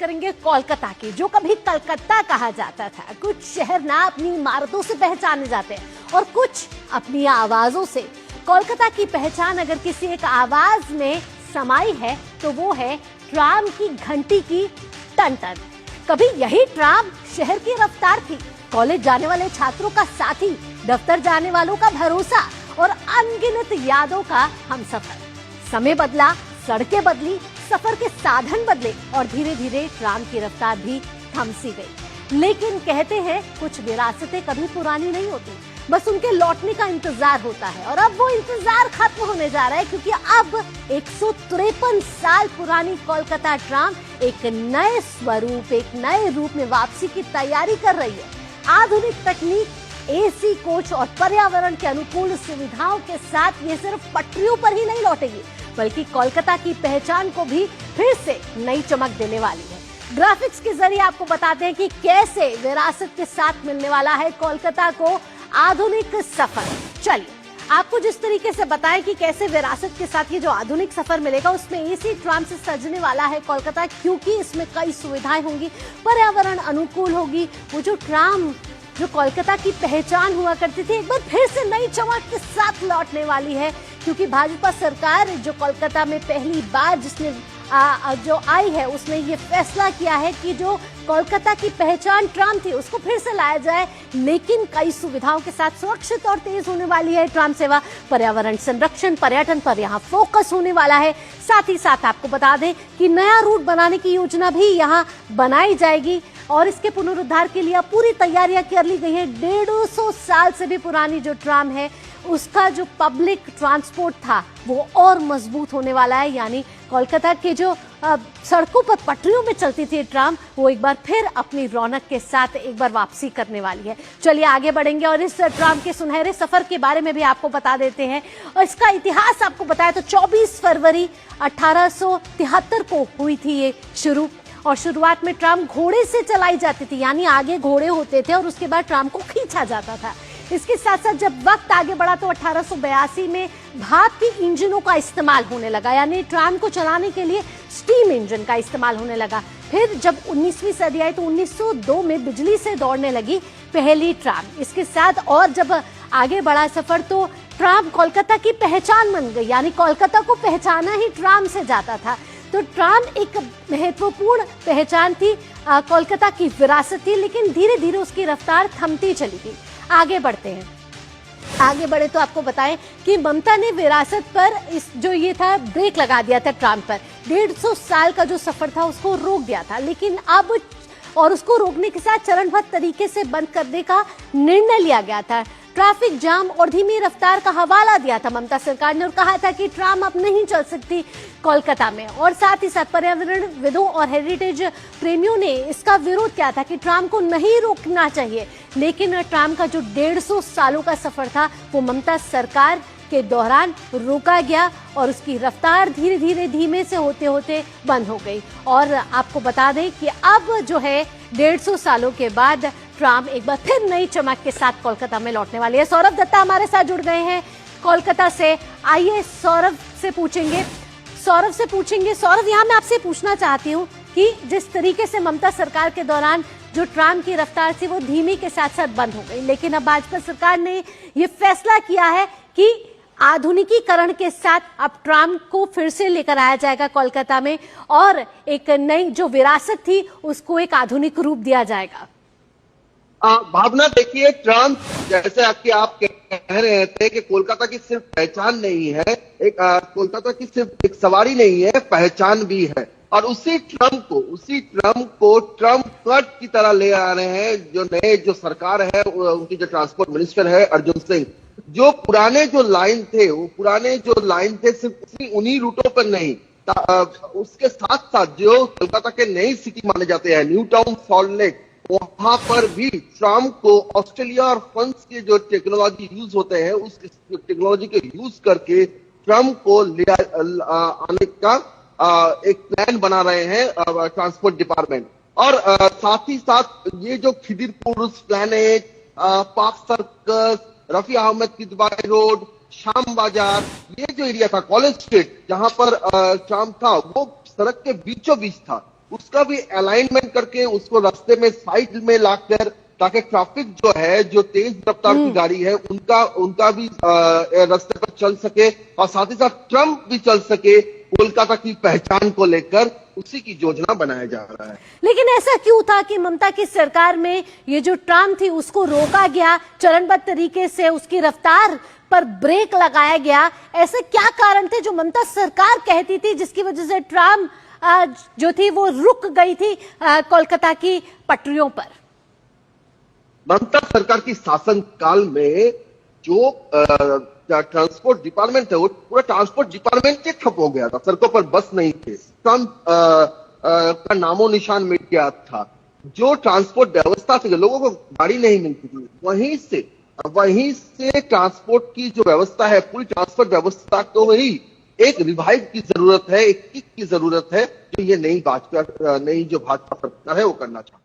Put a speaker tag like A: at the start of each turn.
A: करेंगे कोलकाता की, जो कभी कलकत्ता कहा जाता था। कुछ शहर ना अपनी इमारतों से पहचाने जाते हैं और कुछ अपनी आवाजों से। कोलकाता की पहचान अगर किसी एक आवाज में समाई है तो वो है ट्राम की घंटी की टन टन। कभी यही ट्राम शहर की रफ्तार थी, कॉलेज जाने वाले छात्रों का साथी, दफ्तर जाने वालों का भरोसा और अनगिनत यादों का हमसफर। समय बदला, सड़कें बदली, सफर के साधन बदले और धीरे धीरे ट्राम की रफ्तार भी थम सी गई। लेकिन कहते हैं कुछ विरासतें कभी पुरानी नहीं होती, बस उनके लौटने का इंतजार होता है। और अब वो इंतजार खत्म होने जा रहा है, क्योंकि अब 153 साल पुरानी कोलकाता ट्राम एक नए स्वरूप, एक नए रूप में वापसी की तैयारी कर रही है। आधुनिक तकनीक, एसी कोच और पर्यावरण के अनुकूल सुविधाओं के साथ ये सिर्फ पटरियों पर ही नहीं लौटेगी, बल्कि कोलकाता की पहचान को भी फिर से नई चमक देने वाली है। ग्राफिक्स के जरिए आपको बताते हैं कि कैसे विरासत के साथ मिलने वाला है कोलकाता को आधुनिक सफर। चलिए आपको जिस तरीके से बताएं कि कैसे विरासत के साथ ये जो आधुनिक सफर मिलेगा, उसमें एसी ट्राम से सजने वाला है कोलकाता, क्योंकि इसमें कई सुविधाएं होंगी, पर्यावरण अनुकूल होगी। वो जो ट्राम जो कोलकाता की पहचान हुआ करती थी, एक बार फिर से नई चमक के साथ लौटने वाली है, क्योंकि भाजपा सरकार जो कोलकाता में पहली बार जिसने जो आई है, उसने ये फैसला किया है कि जो कोलकाता की पहचान ट्राम थी उसको फिर से लाया जाए, लेकिन कई सुविधाओं के साथ। सुरक्षित और तेज होने वाली है ट्राम सेवा, पर्यावरण संरक्षण, पर्यटन पर यहाँ फोकस होने वाला है। साथ ही साथ आपको बता दें कि नया रूट बनाने की योजना भी यहाँ बनाई जाएगी और इसके पुनरुद्धार के लिए पूरी तैयारियां कर ली गई है। 150 साल से भी पुरानी जो ट्राम है, उसका जो पब्लिक ट्रांसपोर्ट था वो और मजबूत होने वाला है। यानी कोलकाता के जो सड़कों पर पटरियों में चलती थी ट्राम, वो एक बार फिर अपनी रौनक के साथ एक बार वापसी करने वाली है। चलिए आगे बढ़ेंगे और इस ट्राम के सुनहरे सफर के बारे में भी आपको बता देते हैं। और इसका इतिहास आपको बताया तो 24 फरवरी 1873 को हुई थी ये शुरू। और शुरुआत में ट्राम घोड़े से चलाई जाती थी, यानी आगे घोड़े होते थे और उसके बाद ट्राम को खींचा जाता था। इसके साथ साथ जब वक्त आगे बढ़ा तो 1882 में भाप के इंजनों का इस्तेमाल होने लगा, यानी ट्राम को चलाने के लिए स्टीम इंजन का इस्तेमाल होने लगा। फिर जब 19वीं सदी आई तो 1902 में बिजली से दौड़ने लगी पहली ट्राम। इसके साथ और जब आगे बढ़ा सफर तो ट्राम कोलकाता की पहचान बन गई, यानी कोलकाता को पहचाना ही ट्राम से जाता था। तो ट्राम एक महत्वपूर्ण पहचान थी, कोलकाता की विरासत थी, लेकिन धीरे धीरे उसकी रफ्तार थमती चली गई। आगे बढ़ते हैं। आगे बढ़े तो आपको बताएं कि ममता ने विरासत पर इस जो ये था ब्रेक लगा दिया था ट्राम पर। 150 साल का जो सफर था उसको रोक दिया था, लेकिन अब और उसको रोकने के साथ चरणबद्ध तरीके से बंद करने का निर्णय लिया गया था। ट्रैफिक जाम और धीमी रफ्तार का हवाला दिया था ममता सरकार ने और कहा था कि ट्राम अब नहीं चल सकती कोलकाता में। और साथ ही साथ पर्यावरणविदों और हेरिटेज प्रेमियों ने इसका विरोध किया था कि ट्राम को नहीं रोकना चाहिए। लेकिन ट्राम का जो 150 सालों का सफर था वो ममता सरकार के दौरान रोका गया और उसकी रफ्तार धीरे धीरे धीमे से होते होते बंद हो गई। और आपको बता दें कि अब जो है 150 सालों के बाद ट्राम एक बार फिर नई चमक के साथ कोलकाता में लौटने वाली है। सौरभ दत्ता हमारे साथ जुड़ गए हैं कोलकाता से। आइए सौरभ से पूछेंगे। सौरभ, यहाँ मैं आपसे पूछना चाहती हूँ कि जिस तरीके से ममता सरकार के दौरान जो ट्राम की रफ्तार थी वो धीमी के साथ साथ बंद हो गई, लेकिन अब भाजपा सरकार ने ये फैसला किया है कि आधुनिकीकरण के साथ अब ट्राम को फिर से लेकर आया जाएगा कोलकाता में और एक नई जो विरासत थी उसको एक आधुनिक रूप दिया जाएगा।
B: भावना, देखिए ट्राम जैसे कि आप कह रहे थे कि कोलकाता की सिर्फ पहचान नहीं है, एक कोलकाता की सिर्फ एक सवारी नहीं है, पहचान भी है। और उसी ट्रम को ट्रम कट की तरह ले आ रहे हैं जो नए जो सरकार है, उनकी जो ट्रांसपोर्ट मिनिस्टर है अर्जुन सिंह। जो पुराने जो लाइन थे सिर्फ उन्हीं रूटों पर नहीं, उसके साथ साथ जो कोलकाता के नई सिटी माने जाते हैं, न्यू टाउन, सॉल्ट लेक, वहां पर भी ट्राम को ऑस्ट्रेलिया और फ्रांस के जो टेक्नोलॉजी यूज होते हैं उस टेक्नोलॉजी के यूज करके ट्राम को ले आने का एक प्लान बना रहे हैं ट्रांसपोर्ट डिपार्टमेंट। और साथ ही साथ ये जो Khidirpur planet, Park Circus, Rafi Ahmed Kidwai Road, Shyambazar, ये जो एरिया था कॉलेज स्ट्रीट जहां पर ट्राम था वो सड़क के बीचों बीच था। उसका भी अलाइनमेंट करके उसको रास्ते में साइड में लाकर, ताकि ट्रैफिक जो है, जो तेज रफ्तार की गाड़ी है, उनका भी रास्ते पर चल सके और साथ ही साथ ट्रम्प भी चल सके कोलकाता की पहचान को लेकर। उसी की योजना बनाया जा रहा है।
A: लेकिन ऐसा क्यों था कि ममता की सरकार में ये जो ट्राम थी उसको रोका गया, चरणबद्ध तरीके से उसकी रफ्तार पर ब्रेक लगाया गया? ऐसे क्या कारण थे जो ममता सरकार कहती थी जिसकी वजह से ट्राम जो थी वो रुक गई थी कोलकाता की पटरियों पर?
B: ममता सरकार की शासन काल में जो ट्रांसपोर्ट डिपार्टमेंट है, वो पूरा ट्रांसपोर्ट डिपार्टमेंट ही ठप हो गया था। सड़कों पर बस नहीं थे, ट्रम्प का नामो निशान मिट गया था। जो ट्रांसपोर्ट व्यवस्था थी, लोगों को गाड़ी नहीं मिलती थी, वहीं से ट्रांसपोर्ट की जो व्यवस्था है, पूरी ट्रांसपोर्ट व्यवस्था को ही एक रिवाइव की जरूरत है, एक किक की जरूरत है, जो ये नई जो भाजपा सरकार है वो करना चाहती है।